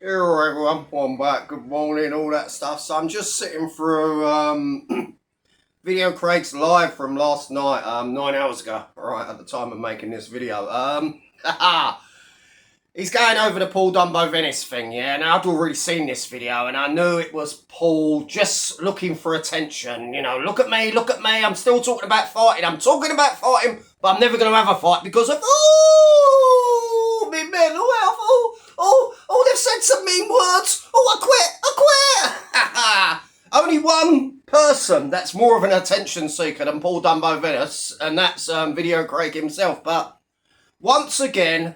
Hello everyone, I'm back, good morning, all that stuff. So I'm just sitting through Video Craig's live from last night, 9 hours ago, right at the time of making this video. He's going over the Paul Dumbo Venis thing, yeah, and I'd already seen this video and I knew it was Paul just looking for attention, you know, look at me, I'm still talking about fighting, but I'm never going to have a fight because of, me mental health, they've said some mean words, I quit. Only one person that's more of an attention seeker than Paul Dumbo Venis, and that's Video Craig himself, but once again,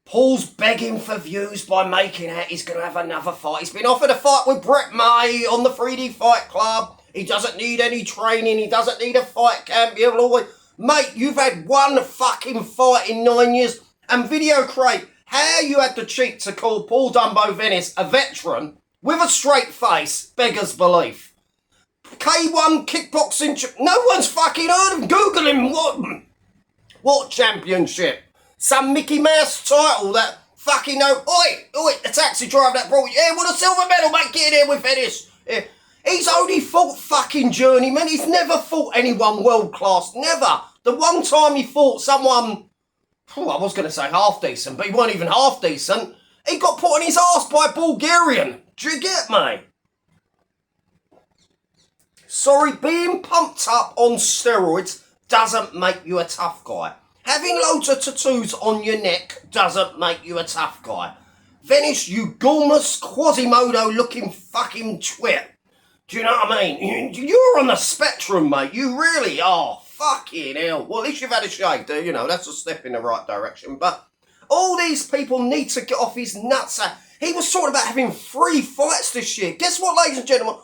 Paul's begging for views by making out he's going to have another fight. He's been offered a fight with Brett May on the 3D Fight Club. He doesn't need any training. He doesn't need a fight camp. He'll always... Mate, you've had one fucking fight in 9 years. And Video Craig, how you had the cheek to call Paul Dumbo Venis a veteran with a straight face beggars belief. K1 kickboxing... No one's fucking heard of him. Google him. What championship? Some Mickey Mouse title that fucking no... Oi, the taxi driver that brought you... Yeah, what a silver medal, mate, get in here with Venis. Yeah. He's only fought fucking journeyman. He's never fought anyone world-class. Never. The one time he fought someone... I was going to say half-decent, but he weren't even half-decent. He got put on his arse by a Bulgarian. Do you get me? Sorry, being pumped up on steroids doesn't make you a tough guy. Having loads of tattoos on your neck doesn't make you a tough guy. Venis, you gormless, Quasimodo-looking fucking twit. Do you know what I mean? You're on the spectrum, mate. You really are. Fucking hell. Well, at least you've had a shave, do you know? That's a step in the right direction. But all these people need to get off his nuts. He was talking about having 3 fights this year. Guess what, ladies and gentlemen?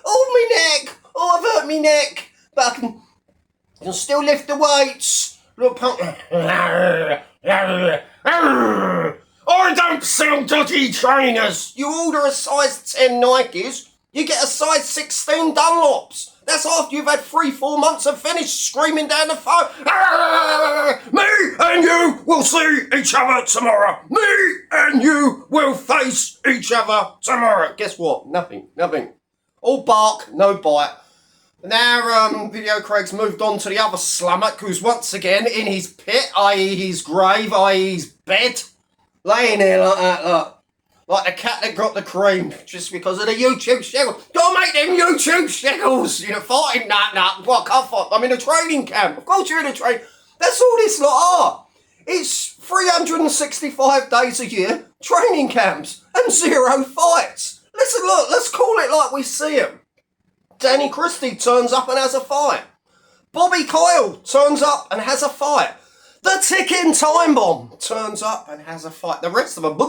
My neck. I've hurt my neck. But I can still lift the weights. Look, I don't sell dodgy trainers. You order a size 10 Nikes, you get a size 16 Dunlops. That's after you've had 3-4 months of Venis screaming down the phone. Me and you will see each other tomorrow. Me and you will face each other tomorrow. Guess what? Nothing. All bark, no bite. Now, Video Craig's moved on to the other slummock, who's once again in his pit, i.e. his grave, i.e. his bed, laying there like that, look. Like the cat that got the cream, just because of the YouTube shekels. Don't make them YouTube shekels! You're fighting, nah, well, I can't fight. I'm in a training camp. Of course you're in a training. That's all this lot are. It's 365 days a year, training camps, and 0 fights. Listen, look, let's call it like we see it. Danny Christie turns up and has a fight. Bobby Coyle turns up and has a fight. The ticking time bomb turns up and has a fight. The rest of them... So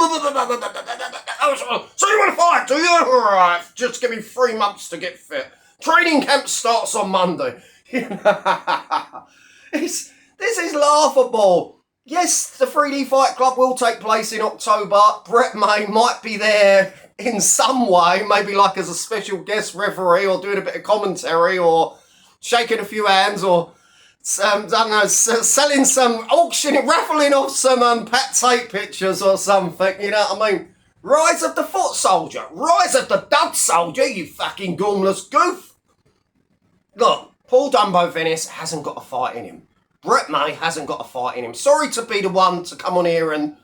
you want to fight, do you? Alright, just give me 3 months to get fit. Training camp starts on Monday. This is laughable. Yes, the 3D Fight Club will take place in October. Brett May might be there in some way, maybe like as a special guest referee or doing a bit of commentary or shaking a few hands or, I don't know, selling some, auctioning, raffling off some Pat Tate pictures or something, you know what I mean? Rise of the foot soldier, rise of the dud soldier, you fucking gormless goof. Look, Paul Dumbo Venis hasn't got a fight in him. Brett May hasn't got a fight in him. Sorry to be the one to come on here and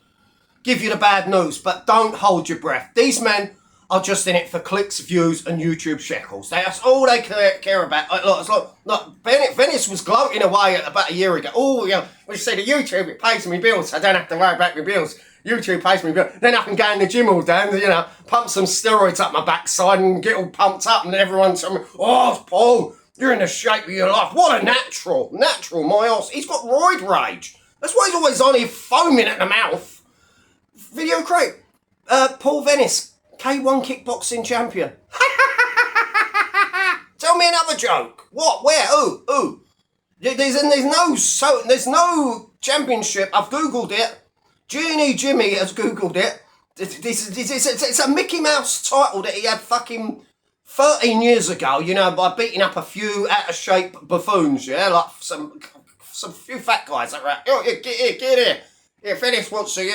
give you the bad news, but don't hold your breath. These men are just in it for clicks, views, and YouTube shekels. That's all they care about. Look, Venis was gloating away about a year ago. Oh, you know, when you say the YouTube, it pays me bills. I don't have to worry about my bills. YouTube pays me bills. Then I can go in the gym all day and, you know, pump some steroids up my backside and get all pumped up, and everyone's telling me, oh, Paul, you're in the shape of your life. What a natural, my ass. He's got roid rage. That's why he's always on here foaming at the mouth. Video Craig, Paul Venis, K1 kickboxing champion. Tell me another joke. What? Where? Who? There's no championship. I've googled it. Genie Jimmy has googled it. It's a Mickey Mouse title that he had fucking 13 years ago. You know, by beating up a few out of shape buffoons. Yeah, like some few fat guys. Like, oh, get here. Yeah, Venis wants to, we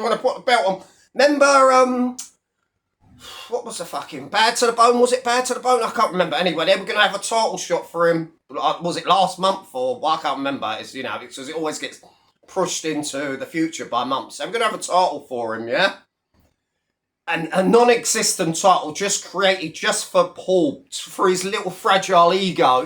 want to put a belt on. Remember, what was the fucking Bad to the Bone? Was it Bad to the Bone? I can't remember. Anyway, they were going to have a title shot for him. Was it last month or well, I can't remember. It's because it always gets pushed into the future by months. So we're going to have a title for him, yeah. And a non-existent title just created just for Paul, for his little fragile ego.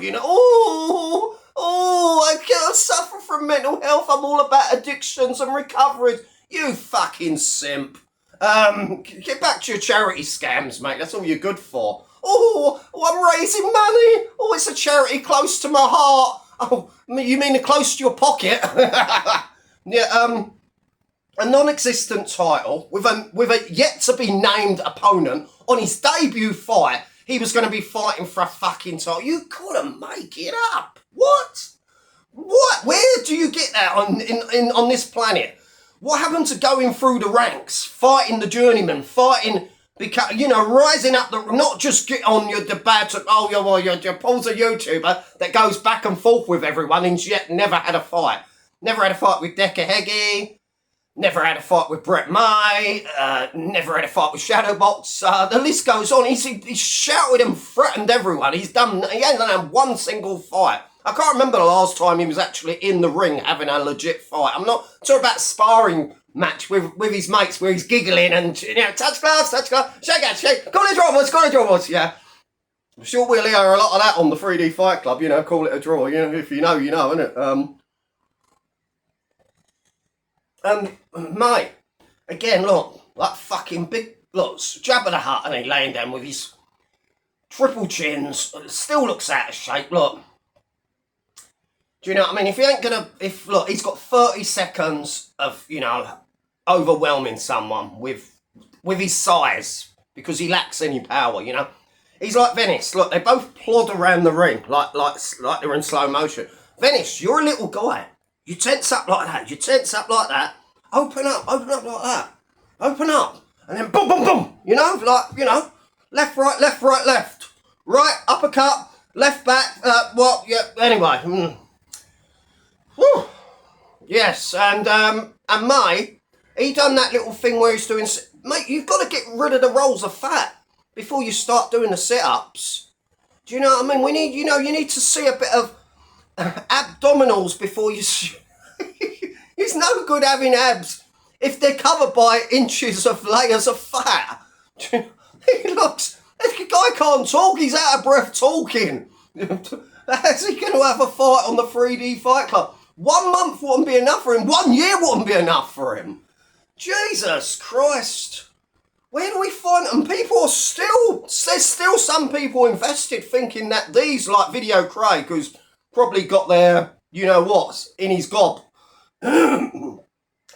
I can't suffer from mental health. I'm all about addictions and recovery. You fucking simp. Get back to your charity scams, mate. That's all you're good for. I'm raising money. It's a charity close to my heart. Oh, you mean close to your pocket? Yeah, a non-existent title with a yet-to-be-named opponent on his debut fight. He was going to be fighting for a fucking title. You couldn't make it up. What? Where do you get that on this planet? What happened to going through the ranks, fighting the journeyman, rising up not just get on the bad, you're Paul's a YouTuber that goes back and forth with everyone and yet never had a fight. Never had a fight with Decker Heggie, never had a fight with Brett May, never had a fight with Shadowbox. The list goes on. He's shouted and threatened everyone. He hasn't had one single fight. I can't remember the last time he was actually in the ring having a legit fight. I'm not talking about sparring match with his mates where he's giggling and, touch gloves, shake, call it a draw, yeah. I'm sure we'll hear a lot of that on the 3D Fight Club, call it a draw, if you know, innit? Mate, again, look, that fucking big, Jabba the Hutt, and he laying down with his triple chins, still looks out of shape, look. Do you know what I mean? If he ain't gonna, he's got 30 seconds of, overwhelming someone with his size because he lacks any power, He's like Venis. Look, they both plod around the ring like they're in slow motion. Venis, you're a little guy. You tense up like that. Open up like that. Open up. And then boom, boom, boom. Left, right, left. Right, uppercut, left back, anyway. Whew. Yes, and May, he done that little thing where he's doing... Mate, you've got to get rid of the rolls of fat before you start doing the sit-ups. Do you know what I mean? You need to see a bit of abdominals before you... It's no good having abs if they're covered by inches of layers of fat. He looks... The guy can't talk, he's out of breath talking. How's he going to have a fight on the 3D Fight Club? 1 month wouldn't be enough for him. 1 year wouldn't be enough for him. Jesus Christ. Where do we find them? There's still some people invested thinking that these, like Video Craig, who's probably got their, what, in his gob.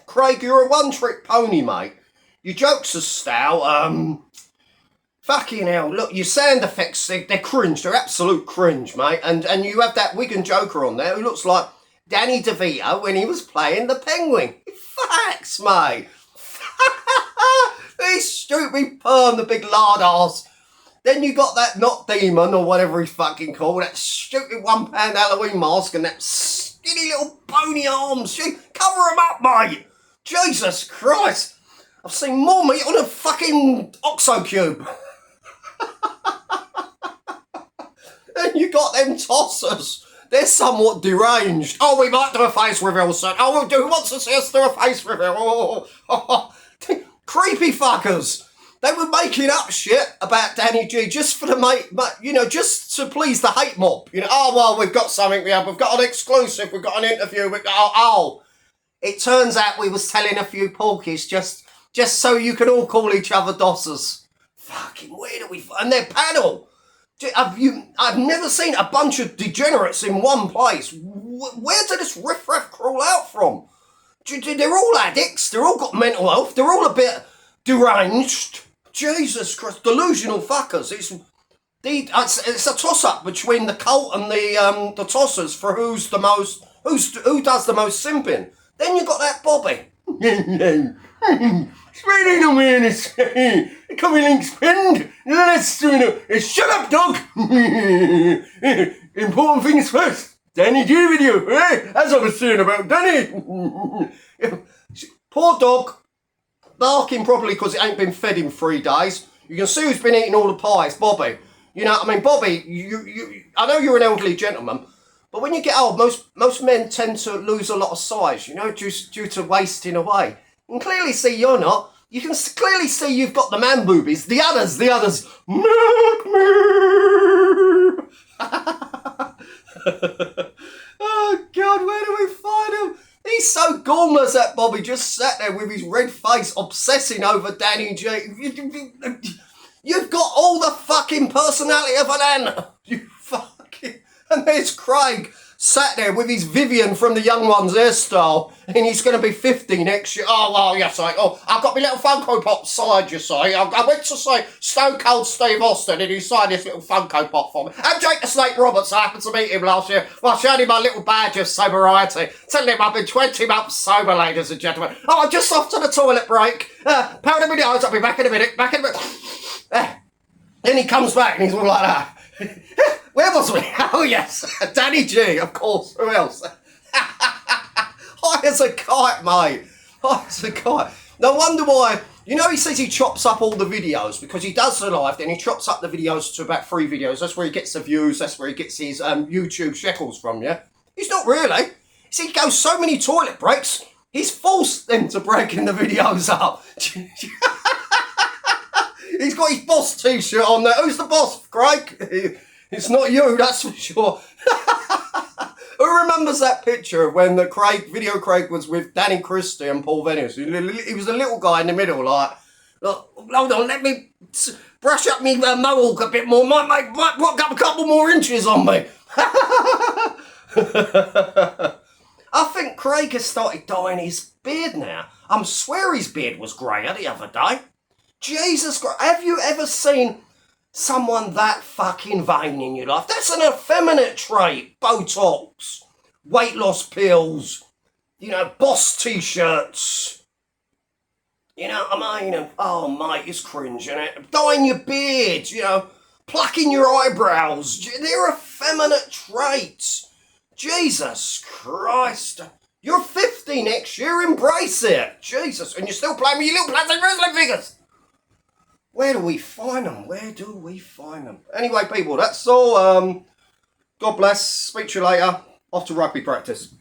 Craig, you're a one-trick pony, mate. Your jokes are stale. Fucking hell, look, your sound effects, they're cringe. They're absolute cringe, mate. And you have that Wigan Joker on there who looks like Danny DeVito when he was playing the Penguin. Facts, mate. He's stupid perm, the big lard arse. Then you got that Not Demon, or whatever he's fucking called, that stupid £1 Halloween mask and that skinny little bony arms. Cover him up, mate. Jesus Christ. I've seen more meat on a fucking Oxo cube. And you got them tossers. They're somewhat deranged. Oh, we might do a face reveal soon. Oh, who wants to see us do a face reveal? Creepy fuckers. They were making up shit about Danny G just for the just to please the hate mob. We've got something. We've got an exclusive. We've got an interview. It turns out we was telling a few porkies just so you can all call each other dossers. Fucking where do we find their panel? I've never seen a bunch of degenerates in one place. Where did this riffraff crawl out from? They're all addicts. They're all got mental health. They're all a bit deranged. Jesus Christ, delusional fuckers. It's a toss-up between the cult and the tossers for who does the most simping. Then you got that Bobby. Spreading awareness. Coming links pinned. Let's do it. Shut up, dog. Important things first. Danny G video. As I was saying about Danny. Poor dog. barking properly because it ain't been fed in 3 days. You can see who's been eating all the pies, Bobby. You know, I mean, Bobby, I know you're an elderly gentleman, but when you get old, most men tend to lose a lot of size, you know, due to wasting away. You can clearly see you're not. You can clearly see you've got the man boobies. The others, milk me. Oh, God, where do we find him? He's so gormless, that Bobby, just sat there with his red face obsessing over Danny G. You've got all the fucking personality of an ant. You fucking... And there's Craig sat there with his Vivian from the Young Ones hairstyle, and he's going to be 50 next year. Oh, well, yes, I've got my little Funko Pop signed, you see. I went to see Stone Cold Steve Austin, and he signed this little Funko Pop for me. And Jake the Snake Roberts, I happened to meet him last year. Well, I showed him my little badge of sobriety, telling him I've been 20 months sober, ladies and gentlemen. Oh, I'm just off to the toilet break. Pound of my nose, I'll be back in a minute, Then he comes back, and he's all like that. Where was we? Oh, yes. Danny G, of course. Who else? High as a kite, mate. High as a kite. No wonder why. You know, he says he chops up all the videos because he does the live, then he chops up the videos to about 3 videos. That's where he gets the views. That's where he gets his YouTube shekels from, yeah? He's not really. See, he goes so many toilet breaks, he's forced them to breaking the videos up. He's got his boss t-shirt on there. Who's the boss, Craig? It's not you, that's for sure. Who remembers that picture of when Video Craig was with Danny Christie and Paul Venis? He was a little guy in the middle, like, hold on, let me brush up me mohawk a bit more. Might put up a couple more inches on me. I think Craig has started dyeing his beard now. I swear his beard was greyer the other day. Jesus Christ, have you ever seen someone that fucking vain in your life? That's an effeminate trait. Botox, weight loss pills, you know, boss t-shirts. You know what I mean? Oh, mate, it's cringe, isn't it? Dyeing your beard, you know, plucking your eyebrows. They're effeminate traits. Jesus Christ. You're 50 next year, embrace it. Jesus, and you're still playing with your little plastic wrestling figures. Where do we find them? Where do we find them? Anyway, people, that's all. God bless. Speak to you later. Off to rugby practice.